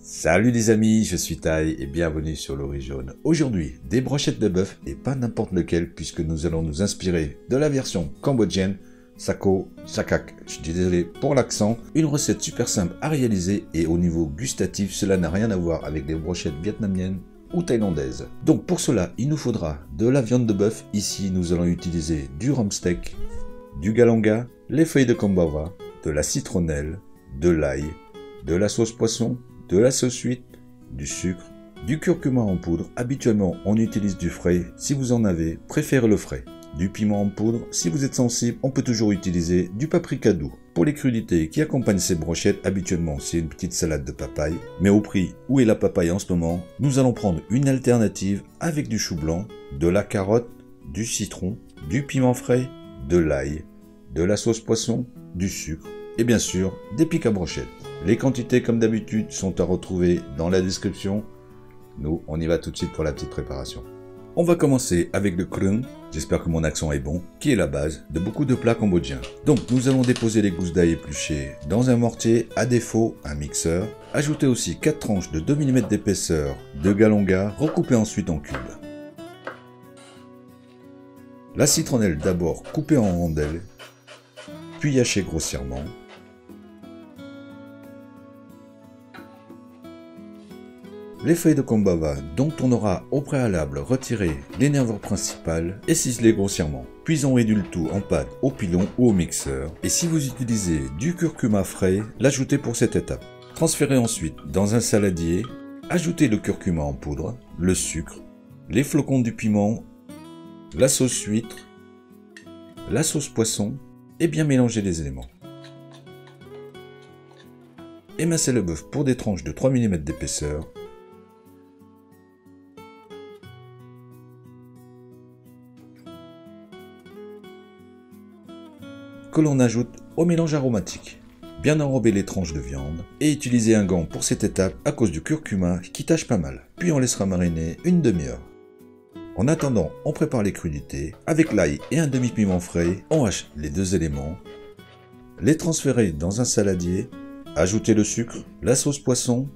Salut les amis, je suis Tai et bienvenue sur l'Ori Jaune. Aujourd'hui, des brochettes de bœuf et pas n'importe lequel puisque nous allons nous inspirer de la version cambodgienne Sako Sakak. Je suis désolé pour l'accent. Une recette super simple à réaliser et au niveau gustatif, cela n'a rien à voir avec des brochettes vietnamiennes ou thaïlandaises. Donc pour cela, il nous faudra de la viande de bœuf. Ici, nous allons utiliser du rump steak, du galanga, les feuilles de kombava, de la citronnelle, de l'ail, de la sauce poisson, de la sauce huître, du sucre, du curcuma en poudre. Habituellement, on utilise du frais. Si vous en avez, préférez le frais. Du piment en poudre. Si vous êtes sensible, on peut toujours utiliser du paprika doux. Pour les crudités qui accompagnent ces brochettes, habituellement, c'est une petite salade de papaye. Mais au prix où est la papaye en ce moment, nous allons prendre une alternative avec du chou blanc, de la carotte, du citron, du piment frais, de l'ail, de la sauce poisson, du sucre et bien sûr des pics à brochettes. Les quantités, comme d'habitude, sont à retrouver dans la description. Nous, on y va tout de suite pour la petite préparation. On va commencer avec le krung, j'espère que mon accent est bon, qui est la base de beaucoup de plats cambodgiens. Donc, nous allons déposer les gousses d'ail épluchées dans un mortier, à défaut, un mixeur. Ajouter aussi 4 tranches de 2 mm d'épaisseur de galonga, recoupées ensuite en cubes. La citronnelle d'abord coupée en rondelles, puis hachée grossièrement. Les feuilles de kombava dont on aura au préalable retiré les nervures principales et ciselées grossièrement. Puis on réduit le tout en pâte au pilon ou au mixeur. Et si vous utilisez du curcuma frais, l'ajoutez pour cette étape. Transférez ensuite dans un saladier, ajoutez le curcuma en poudre, le sucre, les flocons du piment, la sauce huître, la sauce poisson et bien mélanger les éléments. Émincez le bœuf pour des tranches de 3 mm d'épaisseur. Que l'on ajoute au mélange aromatique. Bien enrober les tranches de viande et utiliser un gant pour cette étape à cause du curcuma qui tâche pas mal. Puis on laissera mariner une demi-heure. En attendant, on prépare les crudités. Avec l'ail et un demi-piment frais, on hache les deux éléments. Les transférer dans un saladier. Ajouter le sucre, la sauce poisson,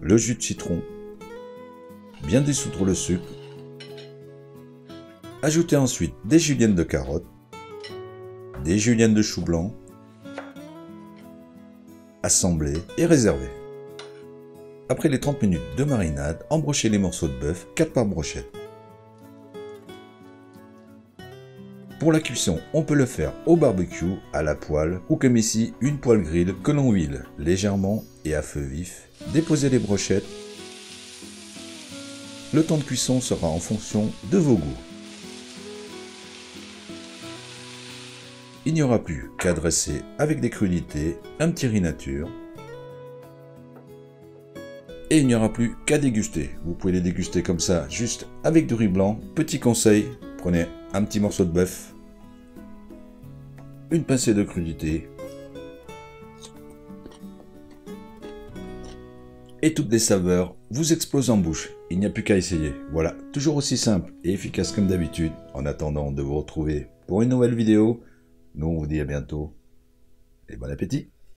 le jus de citron. Bien dissoudre le sucre. Ajouter ensuite des juliennes de carottes, des juliennes de chou blanc, assembler et réserver. Après les 30 minutes de marinade, embrocher les morceaux de bœuf 4 par brochette. Pour la cuisson, on peut le faire au barbecue, à la poêle ou comme ici, une poêle grill que l'on huile légèrement et à feu vif. Déposez les brochettes. Le temps de cuisson sera en fonction de vos goûts. Il n'y aura plus qu'à dresser avec des crudités, un petit riz nature. Et il n'y aura plus qu'à déguster. Vous pouvez les déguster comme ça, juste avec du riz blanc. Petit conseil, prenez un petit morceau de bœuf, une pincée de crudités, et toutes les saveurs vous explosent en bouche. Il n'y a plus qu'à essayer. Voilà, toujours aussi simple et efficace comme d'habitude. En attendant de vous retrouver pour une nouvelle vidéo, nous on vous dit à bientôt et bon appétit.